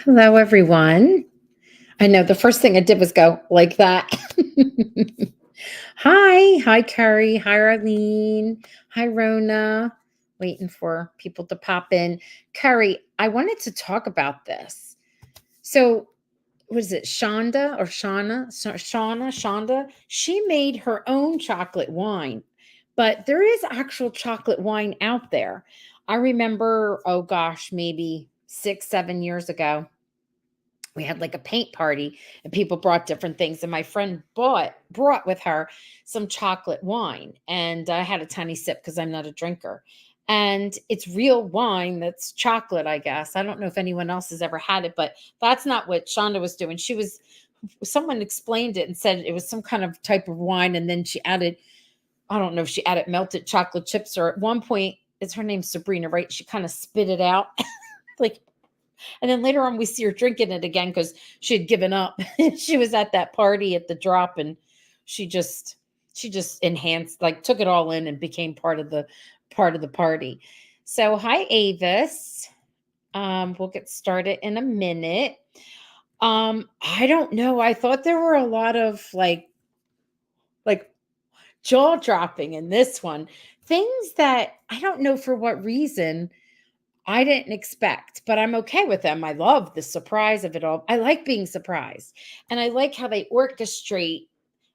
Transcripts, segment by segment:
Hello, everyone. I know the first thing I did was go like that. Hi, Carrie. Hi, Arlene. Hi, Rona. Waiting for people to pop in. Carrie, I wanted to talk about this. So, was it Shonda or Shauna? Shonda. She made her own chocolate wine, but there is actual chocolate wine out there. I remember, oh gosh, maybe 6, 7 years ago we had like a paint party and people brought different things, and my friend brought with her some chocolate wine, and I had a tiny sip because I'm not a drinker. And it's real wine that's chocolate, I guess. I don't know if anyone else has ever had it, but that's not what Shonda was doing. Someone explained it and said it was some kind of type of wine, and then she added, I don't know if she added melted chocolate chips, or at one point, it's her name Sabrina, right? She kind of spit it out. Like, and then later on, we see her drinking it again because she had given up. She was at that party at the drop, and she just she just enhanced, like took it all in and became part of the party. So hi, Avis. We'll get started in a minute. I don't know. I thought there were a lot of like jaw dropping in this one. Things that I don't know for what reason I didn't expect, but I'm okay with them. I love the surprise of it all. I like being surprised. And I like how they orchestrate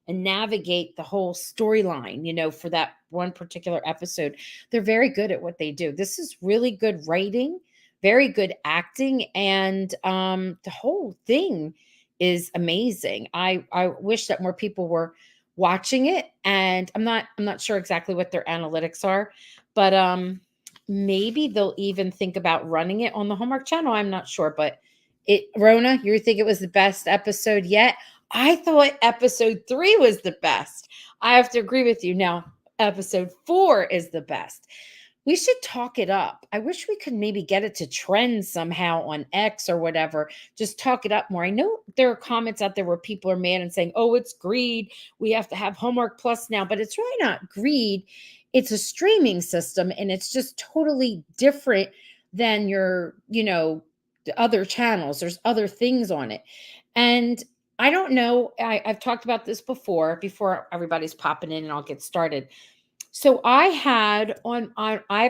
and navigate the whole storyline, for that one particular episode. They're very good at what they do. This is really good writing, very good acting, and the whole thing is amazing. I wish that more people were watching it, and I'm not sure exactly what their analytics are, but maybe they'll even think about running it on the Hallmark channel. I'm not sure, but Rona, you think it was the best episode yet? I thought episode 3 was the best. I have to agree with you. Now, episode 4 is the best. We should talk it up. I wish we could maybe get it to trend somehow on X or whatever. Just talk it up more. I know there are comments out there where people are mad and saying, oh, it's greed. We have to have Hallmark Plus now, but it's really not greed. It's a streaming system, and it's just totally different than the other channels. There's other things on it. And I don't know. I've talked about this before everybody's popping in, and I'll get started. So I have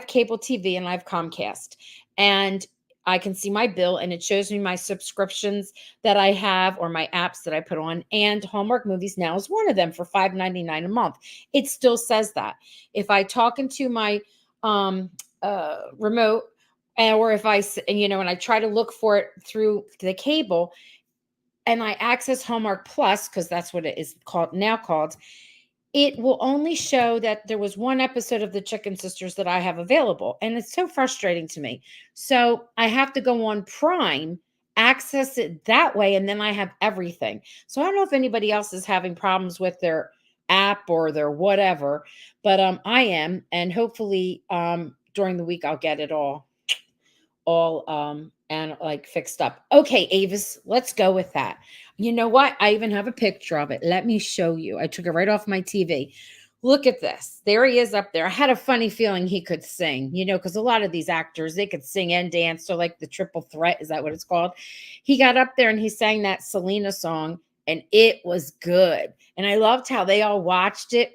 cable TV and I have Comcast, and I can see my bill and it shows me my subscriptions that I have or my apps that I put on, and Hallmark Movies Now is one of them for $5.99 a month. It still says that. If I talk into my remote, or if and I try to look for it through the cable, and I access Hallmark Plus, because that's what it is called, it will only show that there was one episode of the Chicken Sisters that I have available. And it's so frustrating to me. So I have to go on Prime, access it that way, and then I have everything. So I don't know if anybody else is having problems with their app or their whatever, but I am. And hopefully during the week I'll get it all and like fixed up. Okay, Avis, let's go with that. You know what? I even have a picture of it. Let me show you. I took it right off my TV. Look at this. There he is up there. I had a funny feeling he could sing, because a lot of these actors, they could sing and dance. So like the triple threat, is that what it's called? He got up there and he sang that Selena song, and it was good. And I loved how they all watched it.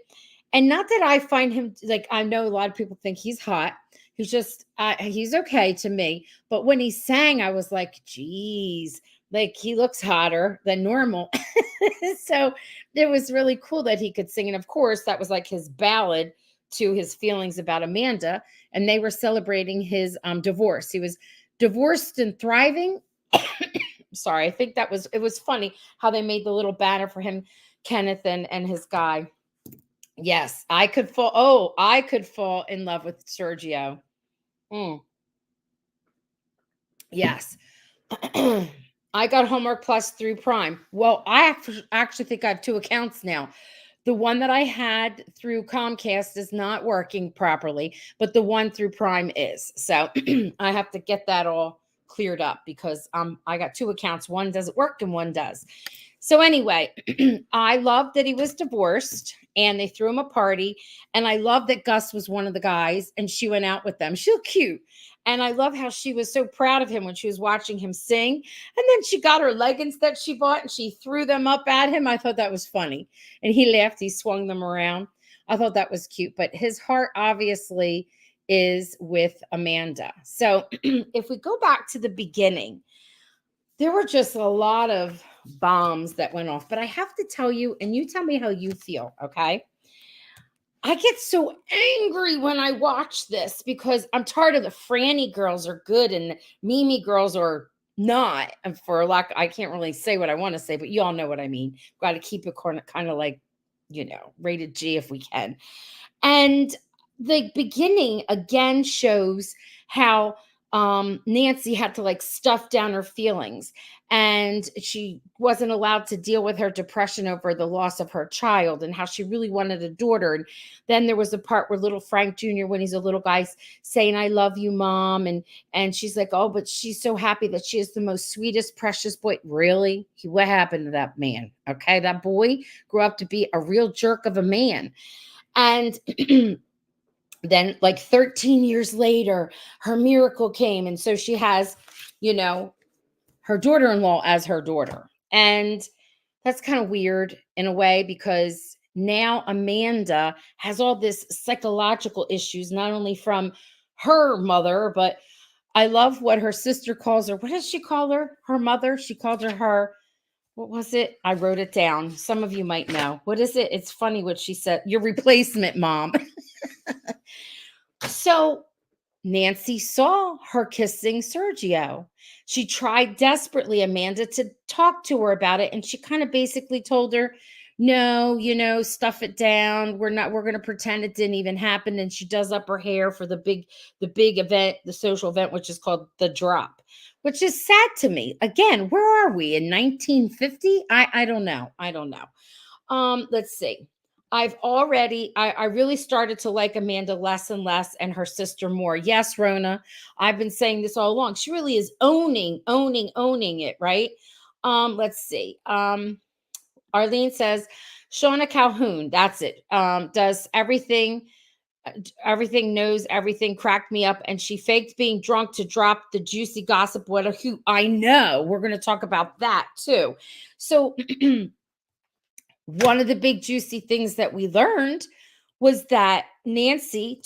And not that I find him, like, I know a lot of people think he's hot. He's okay to me. But when he sang, I was like, geez, like he looks hotter than normal. So it was really cool that he could sing. And of course, that was like his ballad to his feelings about Amanda. And they were celebrating his divorce. He was divorced and thriving. Sorry, I think it was funny how they made the little banner for him, Kenneth and his guy. Yes, I could fall in love with Sergio. Mm, yes. I got Hallmark Plus through Prime. Well, actually think I have two accounts now. The one that I had through Comcast is not working properly, but the one through Prime is. So I have to get that all cleared up because I got two accounts. One doesn't work and one does. So anyway, I love that he was divorced and they threw him a party. And I love that Gus was one of the guys and she went out with them. She looked cute. And I love how she was so proud of him when she was watching him sing. And then she got her leggings that she bought and she threw them up at him. I thought that was funny. And he laughed. He swung them around. I thought that was cute. But his heart obviously is with Amanda. So if we go back to the beginning, there were just a lot of bombs that went off. But I have to tell you, and you tell me how you feel, okay? I get so angry when I watch this because I'm tired of the Franny girls are good and the Mimi girls are not. And for lack, I can't really say what I want to say, but you all know what I mean. Got to keep it kind of like, rated G if we can. And the beginning again shows how Nancy had to like stuff down her feelings and she wasn't allowed to deal with her depression over the loss of her child and how she really wanted a daughter. And then there was a part where little Frank Jr., when he's a little guy, saying, "I love you, Mom." And she's like, "Oh, but she's so happy that she is the most sweetest, precious boy." Really? What happened to that man? Okay. That boy grew up to be a real jerk of a man. And then like 13 years later, her miracle came. And so she has, her daughter-in-law as her daughter. And that's kind of weird in a way because now Amanda has all this psychological issues, not only from her mother, but I love what her sister calls her. What does she call her? Her mother? She called her, what was it? I wrote it down. Some of you might know. What is it? It's funny what she said. Your replacement mom. So Nancy saw her kissing Sergio. She tried desperately, Amanda, to talk to her about it. And she kind of basically told her, no, stuff it down. We're going to pretend it didn't even happen. And she does up her hair for the big event, the social event, which is called the drop, which is sad to me. Again, where are we in 1950? I don't know. I don't know. Let's see. I really started to like Amanda less and less and her sister more. Yes, Rona, I've been saying this all along. She really is owning it, right? Let's see. Arlene says, Shauna Calhoun, that's it. Does everything knows everything, cracked me up, and she faked being drunk to drop the juicy gossip. What a hoot. I know. We're going to talk about that too. So one of the big juicy things that we learned was that Nancy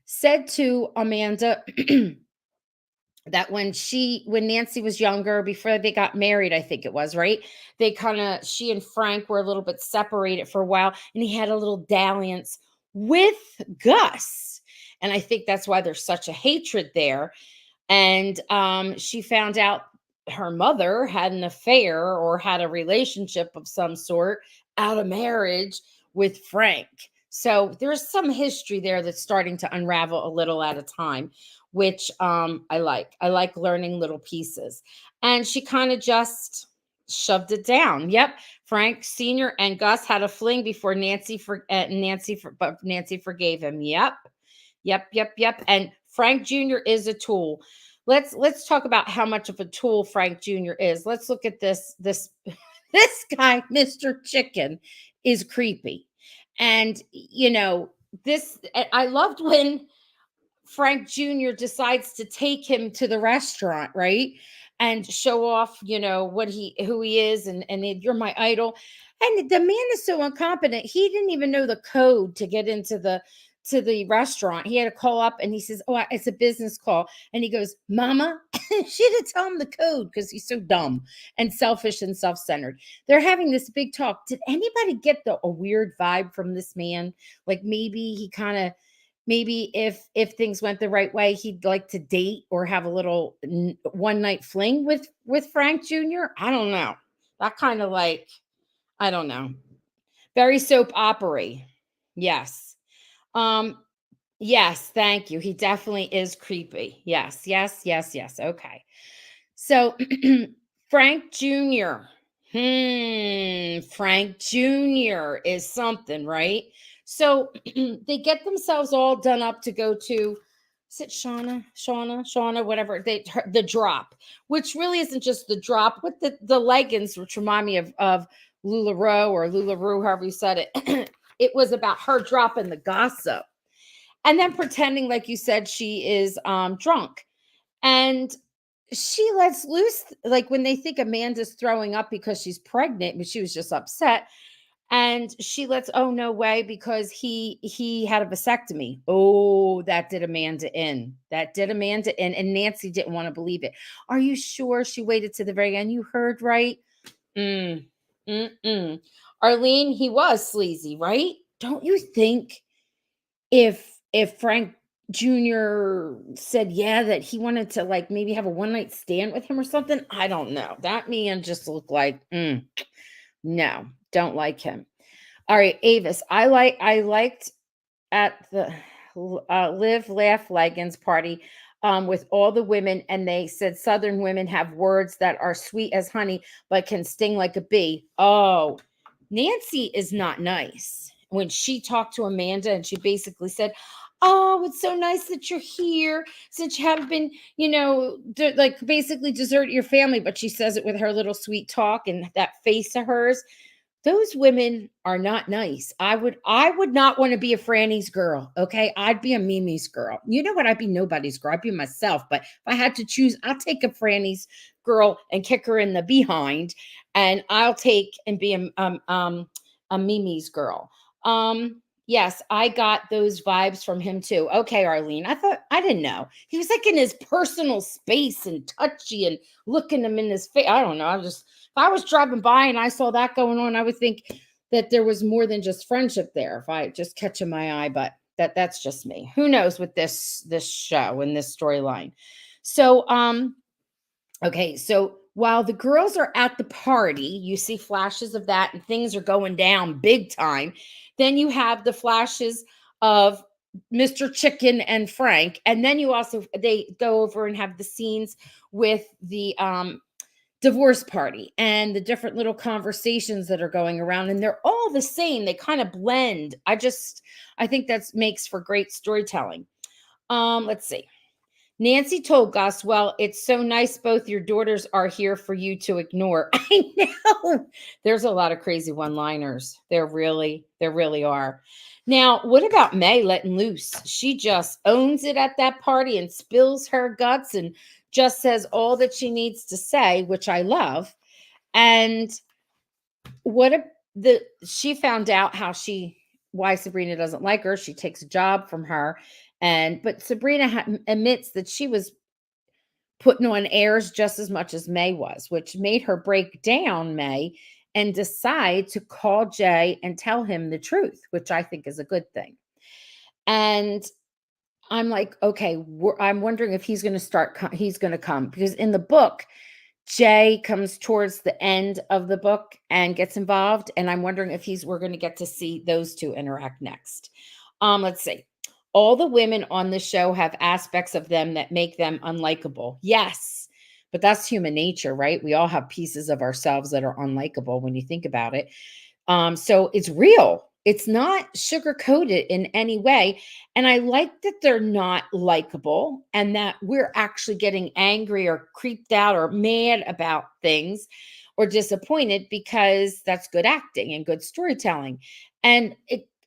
said to Amanda that when Nancy was younger, before they got married, I think it was, right? She and Frank were a little bit separated for a while, and he had a little dalliance with Gus. And I think that's why there's such a hatred there. And she found out her mother had an affair or had a relationship of some sort out of marriage with Frank. So there's some history there that's starting to unravel a little at a time, which I like. I like learning little pieces. And she kind of just shoved it down. Yep. Frank Sr. and Gus had a fling before Nancy forgave him. Yep. And Frank Jr. is a tool. Let's talk about how much of a tool Frank Jr. is. Let's look at this this guy, Mr. Chicken, is creepy. And this I loved when Frank Jr. decides to take him to the restaurant, right? And show off, who he is and you're my idol. And the man is so incompetent. He didn't even know the code to get into the restaurant. He had to call up and he says, "Oh, it's a business call." And he goes, "Mama," she didn't tell him the code because he's so dumb and selfish and self-centered. They're having this big talk. Did anybody get a weird vibe from this man? Like maybe if things went the right way, he'd like to date or have a little one night fling with Frank Jr. I don't know. That kind of like, I don't know. Very soap opera. Yes. Yes, thank you. He definitely is creepy. Yes. Okay. So Frank Jr. Frank Jr. is something, right? So they get themselves all done up to go to Is it Shauna, whatever the drop, which really isn't just the drop with the leggings, which remind me of LuLaRoe or LuLaRoe, however you said it. It was about her dropping the gossip and then pretending, like you said, she is drunk, and she lets loose, like when they think Amanda's throwing up because she's pregnant, but she was just upset, and she lets, oh no way, because he had a vasectomy. Oh, that did Amanda in. That did Amanda in, and Nancy didn't want to believe it. Are you sure? She waited to the very end. You heard right. Mm, mm-mm. Arlene, he was sleazy, right? Don't you think if Frank Jr. said yeah that he wanted to like maybe have a one night stand with him or something? I don't know. That man just looked like no, don't like him. All right, Avis. I liked at the Live Laugh Leggins party with all the women, and they said Southern women have words that are sweet as honey but can sting like a bee. Oh, Nancy is not nice. When she talked to Amanda and she basically said, "Oh, it's so nice that you're here since you haven't been, like basically desert your family," but she says it with her little sweet talk and that face of hers. Those women are not nice. I would not want to be a Franny's girl. Okay. I'd be a Mimi's girl. You know what? I'd be nobody's girl. I'd be myself. But if I had to choose, I'll take a Franny's girl and kick her in the behind. And I'll take and be a Mimi's girl. Yes, I got those vibes from him too. Okay, Arlene. I didn't know. He was like in his personal space and touchy and looking him in his face. I don't know. If I was driving by and I saw that going on, I would think that there was more than just friendship there. If I just catching my eye, but that's just me. Who knows with this show and this storyline. So okay, so while the girls are at the party, you see flashes of that and things are going down big time. Then you have the flashes of Mr. Chicken and Frank, and then you also they go over and have the scenes with the divorce party and the different little conversations that are going around, and they're all the same. They kind of blend. I think that makes for great storytelling. Let's see. Nancy told Gus, "Well, it's so nice both your daughters are here for you to ignore." I know. There's a lot of crazy one-liners. There really are. Now, what about May letting loose? She just owns it at that party and spills her guts and just says all that she needs to say, which I love. And what a, the she found out why Sabrina doesn't like her. She takes a job from her, but Sabrina admits that she was putting on airs just as much as May was, which made her break down May and decide to call Jay and tell him the truth, which I think is a good thing. And I'm like, okay, I'm wondering if he's going to he's going to come, because in the book, Jay comes towards the end of the book and gets involved, and I'm wondering if we're going to get to see those two interact next. Let's see. All the women on the show have aspects of them that make them unlikable. Yes, but that's human nature, right? We all have pieces of ourselves that are unlikable when you think about it. So it's real. It's not sugar coated in any way. And I like that they're not likable and that we're actually getting angry or creeped out or mad about things or disappointed, because that's good acting and good storytelling. And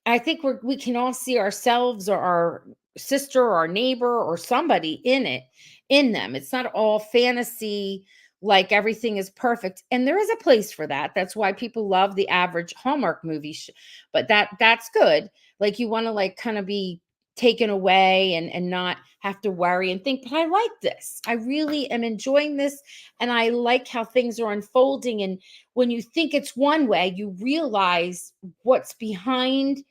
I think we can all see ourselves or our sister or our neighbor or somebody in them. It's not all fantasy, like everything is perfect, and there is a place for that. That's why people love the average Hallmark movie, but that's good. Like you want to like kind of be taken away and not have to worry and think, but I like this. I really am enjoying this, and I like how things are unfolding. And when you think it's one way, you realize what's behind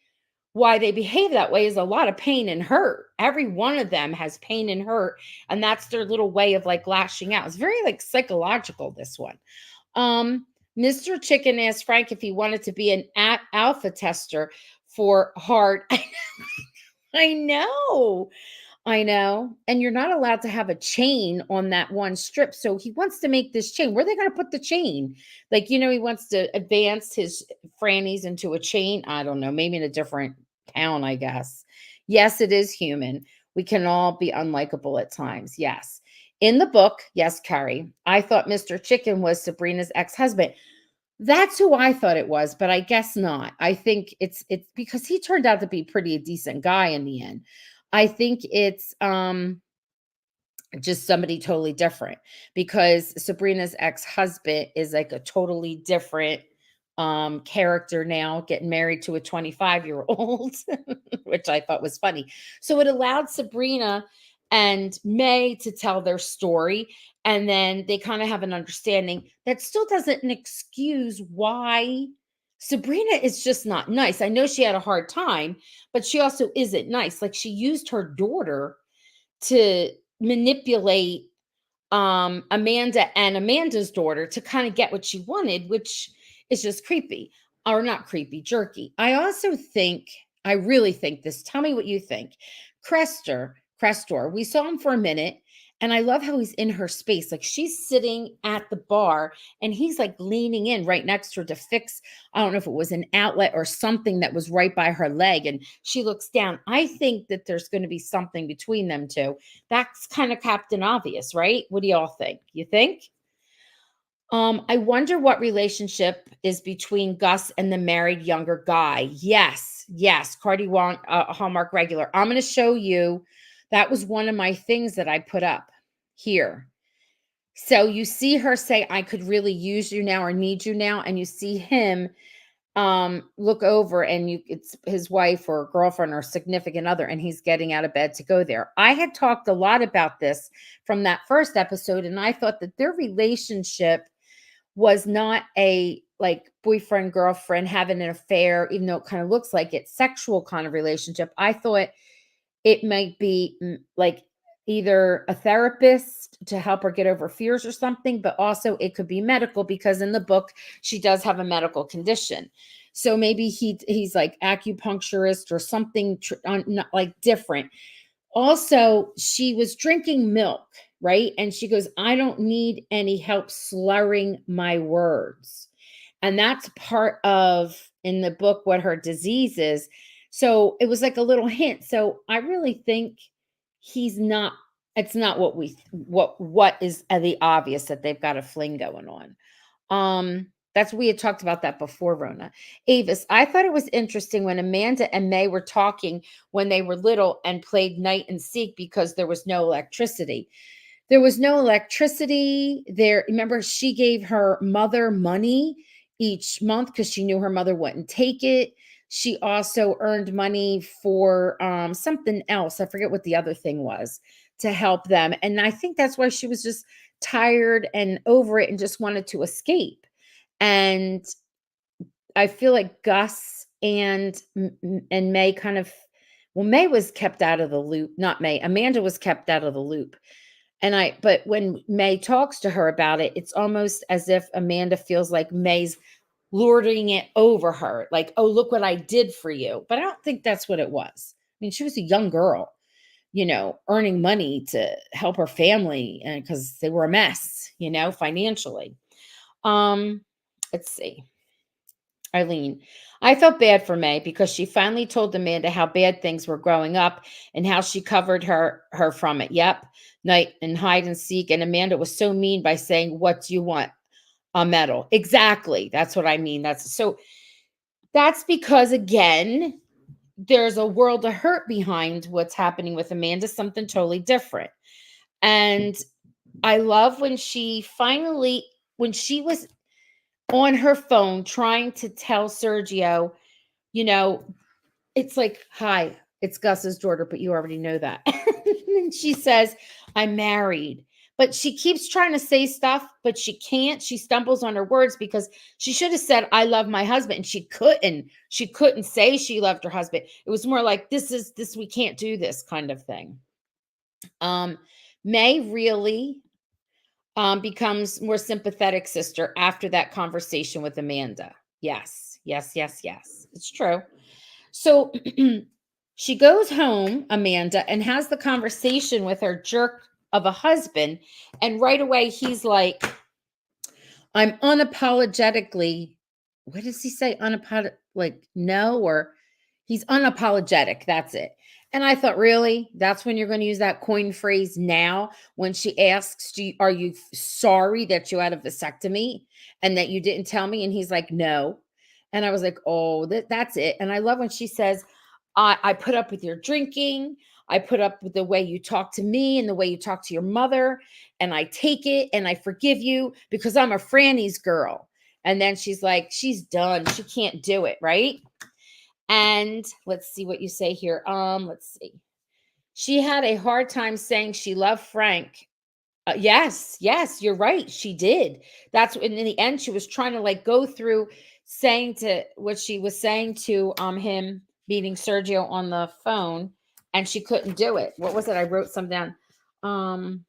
why they behave that way is a lot of pain and hurt. Every one of them has pain and hurt, and that's their little way of like lashing out. It's very like psychological, this one. Mr. Chicken asked Frank if he wanted to be an alpha tester for Heart. I know. I know. And you're not allowed to have a chain on that one strip. So he wants to make this chain. Where are they going to put the chain? Like, he wants to advance his Franny's into a chain. I don't know. Maybe in a different town, I guess. Yes, it is human. We can all be unlikable at times. Yes. In the book, yes, Carrie, I thought Mr. Chicken was Sabrina's ex-husband. That's who I thought it was, but I guess not. I think it's because he turned out to be pretty a decent guy in the end. I think it's just somebody totally different because Sabrina's ex-husband is like a totally different character now, getting married to a 25-year-old, which I thought was funny. So it allowed Sabrina and May to tell their story, and then they kind of have an understanding that still doesn't excuse why Sabrina is just not nice. I know she had a hard time, but she also isn't nice. Like she used her daughter to manipulate Amanda and Amanda's daughter to kind of get what she wanted, which is just creepy, or not creepy, jerky. I also think, I really think this. Tell me what you think. Crestor, we saw him for a minute, and I love how he's in her space. Like she's sitting at the bar, and he's like leaning in right next to her to fix, I don't know if it was an outlet or something that was right by her leg, and she looks down. I think that there's going to be something between them two. That's kind of Captain Obvious, right? What do y'all think? You think? I wonder what relationship is between Gus and the married younger guy. Yes, yes. Cardi Wong, Hallmark regular. I'm going to show you. That was one of my things that I put up here. So you see her say, I could really use you now or need you now. And you see him look over and it's his wife or girlfriend or significant other, and he's getting out of bed to go there. I had talked a lot about this from that first episode, and I thought that their relationship was not a like boyfriend girlfriend having an affair, even though it kind of looks like it's sexual kind of relationship. I thought it might be like either a therapist to help her get over fears or something, but also it could be medical because in the book she does have a medical condition. So maybe he's like acupuncturist or something not like different. Also, she was drinking milk, right? And she goes, I don't need any help slurring my words. And that's part of in the book what her disease is. So it was like a little hint. So I really think he's not, it's not what what is the obvious that they've got a fling going on. That's we had talked about that before, Rona. Avis, I thought it was interesting when Amanda and May were talking when they were little and played night and seek because there was no electricity. There was no electricity there. Remember, she gave her mother money each month because she knew her mother wouldn't take it. She also earned money for something else. I forget what the other thing was to help them. And I think that's why she was just tired and over it and just wanted to escape. And I feel like Gus and May kind of, well, May was kept out of the loop, not May. Amanda was kept out of the loop. But when May talks to her about it, it's almost as if Amanda feels like May's lording it over her. Like, oh, look what I did for you. But I don't think that's what it was. I mean, she was a young girl, earning money to help her family and because they were a mess, financially. Let's see. Eileen, I felt bad for May because she finally told Amanda how bad things were growing up and how she covered her from it. Yep. Night and hide and seek. And Amanda was so mean by saying, what do you want? A medal. Exactly. That's what I mean. That's because again, there's a world of hurt behind what's happening with Amanda, something totally different. And I love when she was on her phone trying to tell Sergio, it's like, hi, it's Gus's daughter, but you already know that. And she says, I'm married. But she keeps trying to say stuff, but she can't. She stumbles on her words because she should have said, I love my husband. And she couldn't. She couldn't say she loved her husband. It was more like, we can't do this kind of thing. May really becomes more sympathetic sister after that conversation with Amanda. Yes, yes, yes, yes. It's true. So she goes home, Amanda, and has the conversation with her jerk of a husband. And right away, he's like, I'm unapologetically, what does he say? Like, no, or he's unapologetic. That's it. And I thought, really? That's when you're going to use that coin phrase now when she asks, are you sorry that you had a vasectomy and that you didn't tell me? And he's like, no. And I was like, oh, that's it. And I love when she says, I put up with your drinking. I put up with the way you talk to me and the way you talk to your mother. And I take it and I forgive you because I'm a Franny's girl. And then she's like, she's done. She can't do it. Right. And let's see what you say here. Let's see. She had a hard time saying she loved Frank. Yes, yes, you're right. She did. That's in the end, she was trying to like go through saying to what she was saying to him meeting Sergio on the phone, and she couldn't do it. What was it? I wrote some down. Um,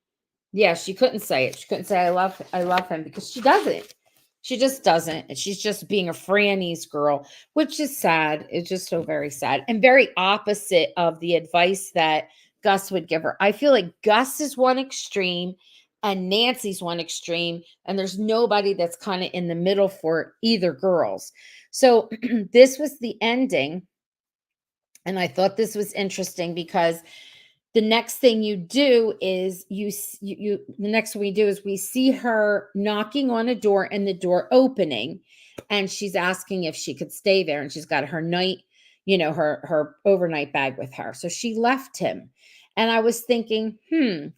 yeah, she couldn't say it. She couldn't say I love him because she doesn't. She just doesn't. And she's just being a Franny's girl, which is sad. It's just so very sad and very opposite of the advice that Gus would give her. I feel like Gus is one extreme and Nancy's one extreme, and there's nobody that's kind of in the middle for either girls. So this was the ending. And I thought this was interesting because the next thing you do is the next thing we do is we see her knocking on a door and the door opening, and she's asking if she could stay there, and she's got her night, her overnight bag with her. So she left him. And I was thinking,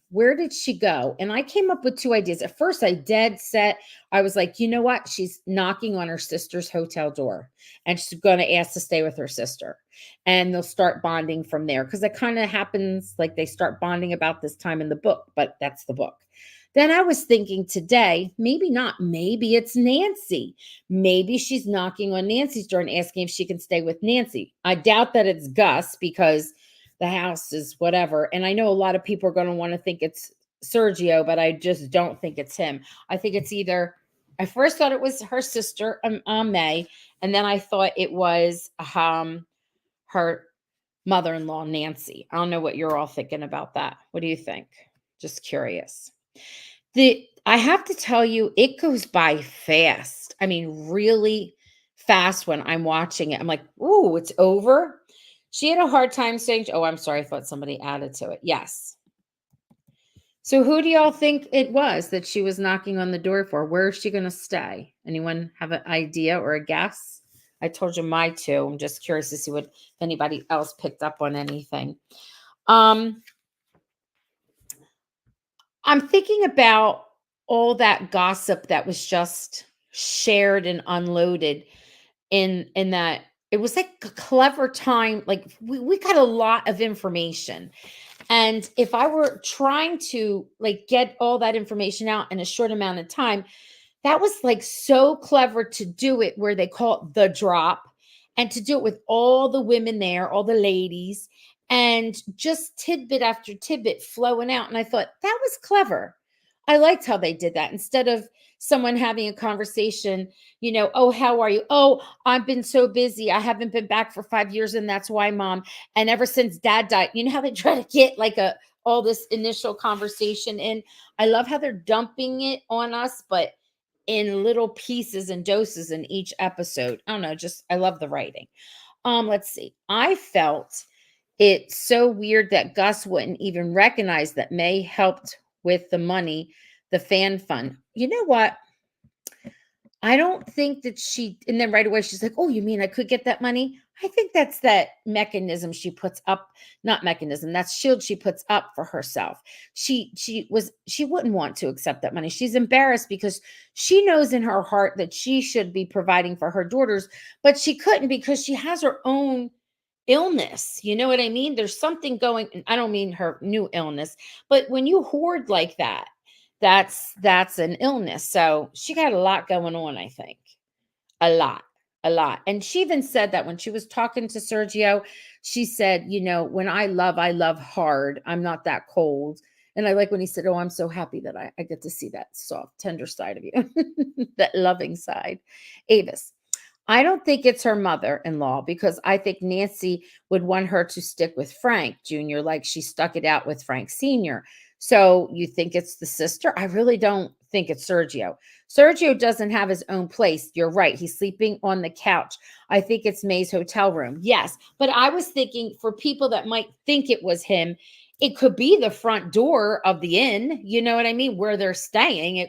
where did she go? And I came up with two ideas. At first, I dead set. I was like, you know what? She's knocking on her sister's hotel door and she's going to ask to stay with her sister, and they'll start bonding from there, because it kind of happens like they start bonding about this time in the book, but that's the book. Then I was thinking today, maybe not, maybe it's Nancy. Maybe she's knocking on Nancy's door and asking if she can stay with Nancy. I doubt that it's Gus because the house is whatever, and I know a lot of people are going to want to think it's Sergio, but I just don't think it's him. I think it's either, I first thought it was her sister, May, and then I thought it was her mother-in-law, Nancy. I don't know what you're all thinking about that. What do you think? Just curious. I have to tell you, it goes by fast. I mean, really fast when I'm watching it. I'm like, ooh, it's over. She had a hard time saying, oh, I'm sorry. I thought somebody added to it. Yes. So who do y'all think it was that she was knocking on the door for? Where is she going to stay? Anyone have an idea or a guess? I told you my two. I'm just curious to see if anybody else picked up on anything. I'm thinking about all that gossip that was just shared and unloaded in that it was like a clever time. Like we got a lot of information. And if I were trying to like get all that information out in a short amount of time, that was like so clever to do it where they call it the drop, and to do it with all the women there, all the ladies, and just tidbit after tidbit flowing out. And I thought that was clever. I liked how they did that instead of someone having a conversation, oh, how are you? Oh, I've been so busy. I haven't been back for 5 years. And that's why, mom. And ever since dad died, you know how they try to get like all this initial conversation in. I love how they're dumping it on us, but in little pieces and doses in each episode. I don't know, just I love the writing. Let's see. I felt it so weird that Gus wouldn't even recognize that May helped with the money, the fan fund. You know what? I don't think that and then right away she's like, oh, you mean I could get that money? I think that's that mechanism she puts up, not mechanism, that's shield she puts up for herself. She wouldn't want to accept that money. She's embarrassed because she knows in her heart that she should be providing for her daughters, but she couldn't because she has her own illness. You know what I mean? There's something going, and I don't mean her new illness, but when you hoard like that, that's an illness. So she got a lot going on, I think. A lot. A lot. And she even said that when she was talking to Sergio, she said, when I love hard. I'm not that cold. And I like when he said, oh, I'm so happy that I get to see that soft, tender side of you, that loving side. Avis. I don't think it's her mother-in-law because I think Nancy would want her to stick with Frank Jr. like she stuck it out with Frank Sr. So you think it's the sister? I really don't think it's Sergio. Sergio doesn't have his own place. You're right. He's sleeping on the couch. I think it's May's hotel room. Yes. But I was thinking for people that might think it was him, it could be the front door of the inn. You know what I mean? Where they're staying.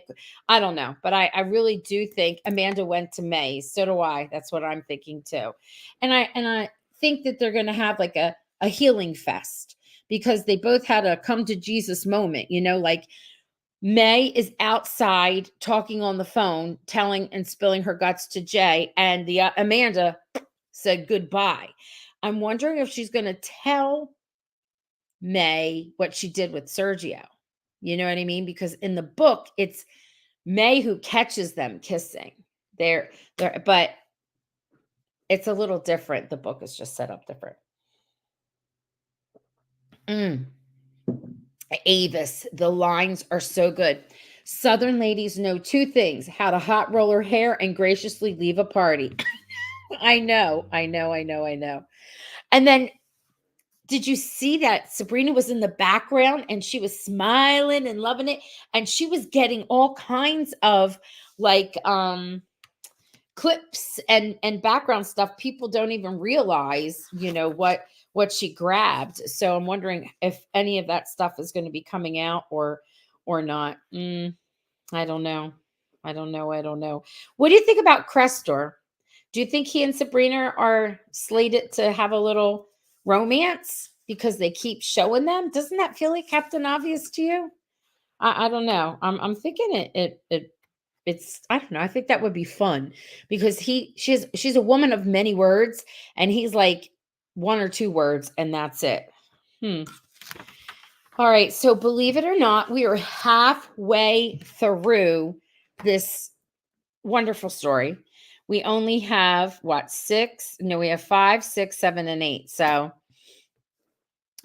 I don't know. But I really do think Amanda went to May's. So do I. That's what I'm thinking too. And I think that they're going to have like a healing fest because they both had a come to Jesus moment, like May is outside talking on the phone, telling and spilling her guts to Jay, and the Amanda said goodbye. I'm wondering if she's going to tell May what she did with Sergio. You know what I mean? Because in the book, it's May who catches them kissing. But it's a little different. The book is just set up different. Avis, the lines are so good. Southern ladies know two things: how to hot roll her hair and graciously leave a party. I know. And then did you see that Sabrina was in the background and she was smiling and loving it? And she was getting all kinds of like clips and background stuff. People don't even realize, what she grabbed. So I'm wondering if any of that stuff is going to be coming out or not. I don't know. I don't know. What do you think about Crestor? Do you think he and Sabrina are slated to have a little romance because they keep showing them? Doesn't that feel like Captain Obvious to you? I don't know. I'm thinking it's I don't know. I think that would be fun because she's a woman of many words and he's like one or two words and that's it. All right. So believe it or not, we are halfway through this wonderful story. We only have what, 6? No, we have 5, 6, 7, and 8. So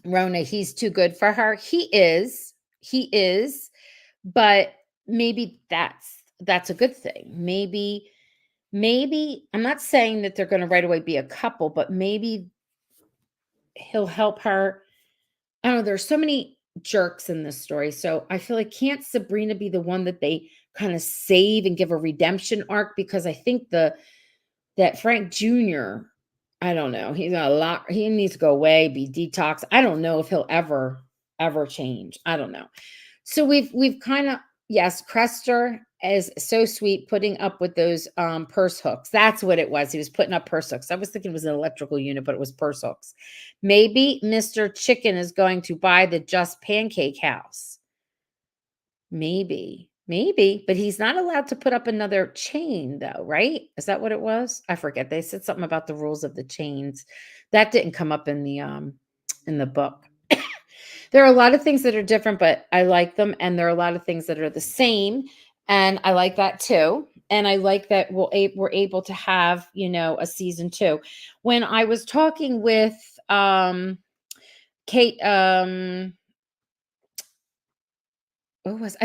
Rona, he's too good for her. He is, but maybe that's a good thing. Maybe I'm not saying that they're going to right away be a couple, but maybe he'll help her. I don't know. There's so many jerks in this story. So I feel like can't Sabrina be the one that they kind of save and give a redemption arc? Because I think that Frank Jr., I don't know. He's got a lot. He needs to go away, be detox. I don't know if he'll ever change. I don't know. So we've kind of, yes, Crester is so sweet putting up with those purse hooks. That's what it was. He was putting up purse hooks. I was thinking it was an electrical unit, but it was purse hooks. Maybe Mr. Chicken is going to buy the Just Pancake house. Maybe, but he's not allowed to put up another chain though, right? Is that what it was? I forget. They said something about the rules of the chains. That didn't come up in the book. There are a lot of things that are different, but I like them. And there are a lot of things that are the same. And I like that too. And I like that we're able to have, a season 2. When I was talking with Kate, I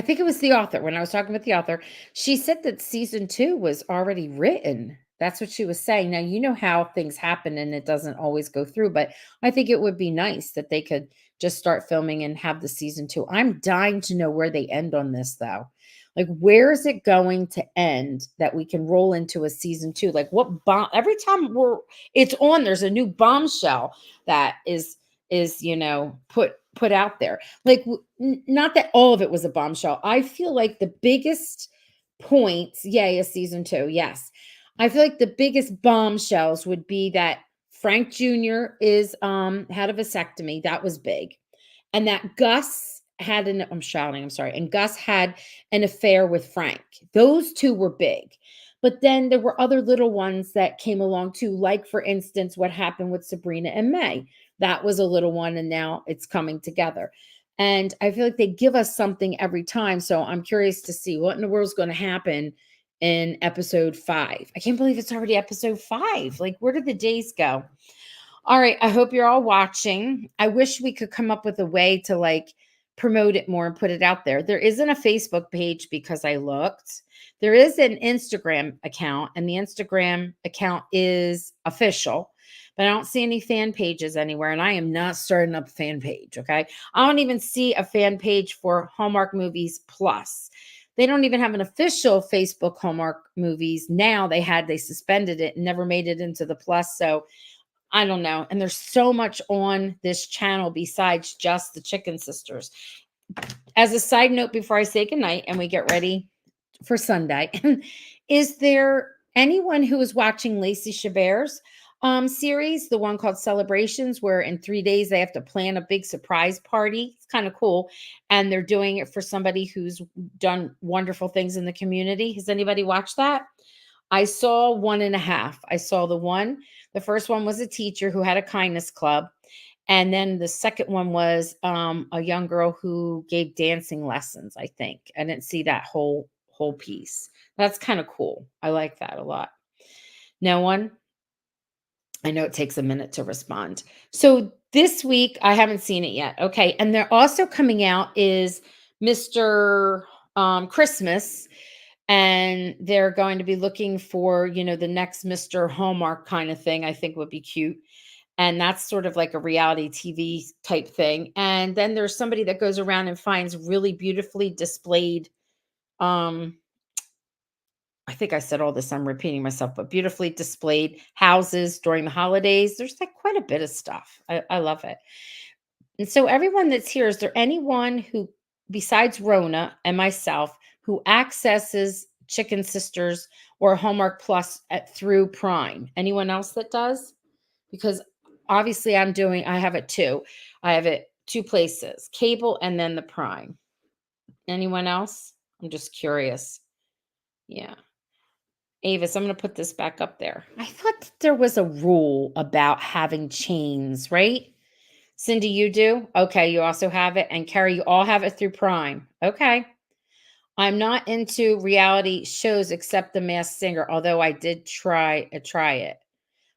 think it was the author. When I was talking with the author, she said that season 2 was already written. That's what she was saying. Now, you know how things happen and it doesn't always go through, but I think it would be nice that they could just start filming and have the season 2. I'm dying to know where they end on this though. Like, where is it going to end that we can roll into a season 2? Like, what bomb? Every time it's on, there's a new bombshell that is put out there. Like, not that all of it was a bombshell. I feel like the biggest points, yay, a season 2, yes. I feel like the biggest bombshells would be that Frank Jr. is had a vasectomy. That was big. And that Gus had and Gus had an affair with Frank. Those two were big. But then there were other little ones that came along too, like, for instance, what happened with Sabrina and May. That was a little one, and now it's coming together. And I feel like they give us something every time. So I'm curious to see what in the world is going to happen in episode 5. I can't believe it's already episode 5. Like, where did the days go? All right. I hope you're all watching. I wish we could come up with a way to promote it more and put it out there. There isn't a Facebook page because I looked. There is an Instagram account, and the Instagram account is official, but I don't see any fan pages anywhere, and I am not starting up a fan page, okay? I don't even see a fan page for Hallmark Movies Plus. They don't even have an official Facebook Hallmark movies. Now they suspended it and never made it into the plus. So I don't know. And there's so much on this channel besides just the Chicken Sisters. As a side note, before I say goodnight and we get ready for Sunday, is there anyone who is watching Lacey Chabert's series, the one called Celebrations, where in 3 days they have to plan a big surprise party? It's kind of cool. And they're doing it for somebody who's done wonderful things in the community. Has anybody watched that? I saw one and a half. I saw the first one was a teacher who had a kindness club. And then the second one was a young girl who gave dancing lessons, I think. I didn't see that whole piece. That's kind of cool. I like that a lot. No one? I know it takes a minute to respond. So this week, I haven't seen it yet. Okay. And they're also coming out is Mr. Christmas. And they're going to be looking for, the next Mr. Hallmark kind of thing, I think would be cute. And that's sort of like a reality TV type thing. And then there's somebody that goes around and finds really beautifully displayed, um, I think I said all this, I'm repeating myself, but beautifully displayed houses during the holidays. There's like quite a bit of stuff. I love it. And so everyone that's here, is there anyone who, besides Rona and myself, who accesses Chicken Sisters or Hallmark Plus through Prime? Anyone else that does? Because obviously I have it too. I have it two places, cable and then the Prime. Anyone else? I'm just curious. Yeah. Avis, I'm going to put this back up there. I thought that there was a rule about having chains, right? Cindy, you do? Okay, you also have it. And Carrie, you all have it through Prime. Okay. I'm not into reality shows except The Masked Singer, although I did try it.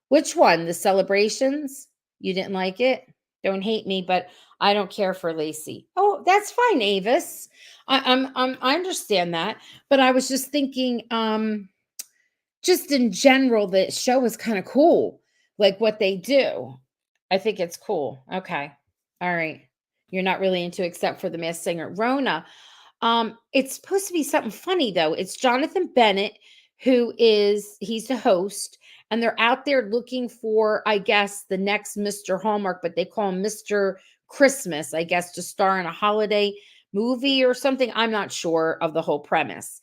Which one? The Celebrations? You didn't like it? Don't hate me, but I don't care for Lacey. Oh, that's fine, Avis. I understand that, but I was just thinking, just in general, the show is kind of cool, like what they do. I think it's cool. Okay, all right. You're not really into except for The Masked Singer, Rona. It's supposed to be something funny though. It's Jonathan Bennett he's the host, and they're out there looking for, I guess, the next Mr. Hallmark, but they call him Mr. Christmas, I guess, to star in a holiday movie or something. I'm not sure of the whole premise.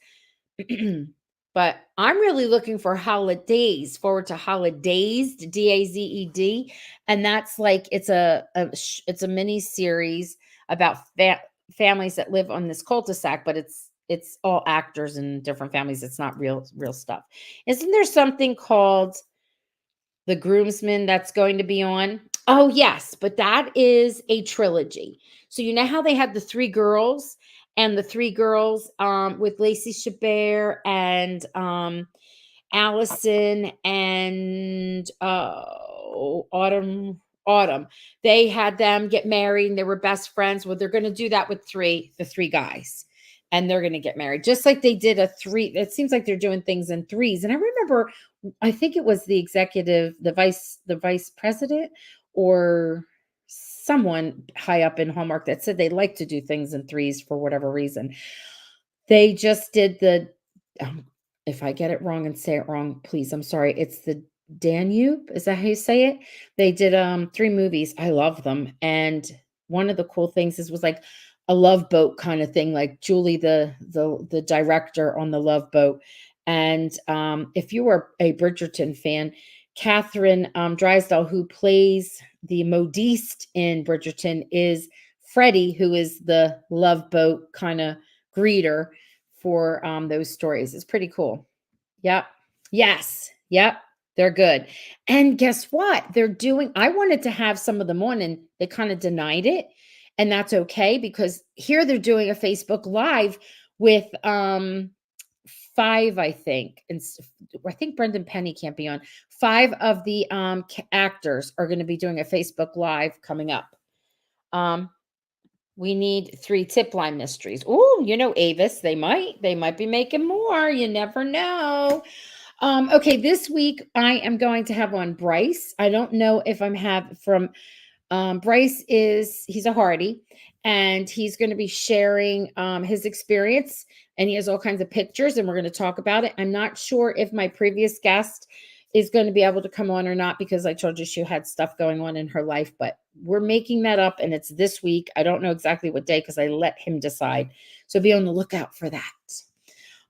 But I'm really looking for holidays, forward to holidays, Dazed, and that's like it's a mini series about families that live on this cul-de-sac, but it's all actors and different families. It's not real stuff. Isn't there something called The Groomsman that's going to be on? Oh yes, but that is a trilogy. So you know how they had the three girls, and the three girls with Lacey Chabert and Allison and Autumn. They had them get married and they were best friends. Well, they're going to do that with the three guys, and they're going to get married just like they did a three. It seems like they're doing things in threes. And I remember, I think it was the vice president, or someone high up in Hallmark that said they like to do things in threes for whatever reason. They just did um, if I get it wrong and say it wrong, please, I'm sorry. It's the Danube. Is that how you say it? They did three movies. I love them. And one of the cool things was like a Love Boat kind of thing, like Julie, the director on the Love Boat. And if you were a Bridgerton fan, Catherine Drysdale, who plays the modiste in Bridgerton, is Freddie, who is the Love Boat kind of greeter for those stories. It's pretty cool. Yep. Yes. Yep. They're good. And guess what? I wanted to have some of them on, and they kind of denied it. And that's okay, because here they're doing a Facebook Live with five, I think. And I think Brendan Penny can't be on. Five of the actors are going to be doing a Facebook Live coming up. We need 3 tip line mysteries. Oh, Avis, they might be making more. You never know. Okay, this week I am going to have on Bryce. I don't know if I'm have from Bryce he's a Hardy, and he's going to be sharing his experience, and he has all kinds of pictures, and we're going to talk about it. I'm not sure if my previous guest is going to be able to come on or not, because I told you she had stuff going on in her life, but we're making that up, and it's this week. I don't know exactly what day because I let him decide. So be on the lookout for that.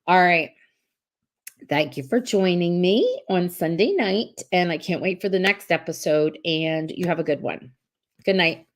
All right. Thank you for joining me on Sunday night, and I can't wait for the next episode, and you have a good one. Good night.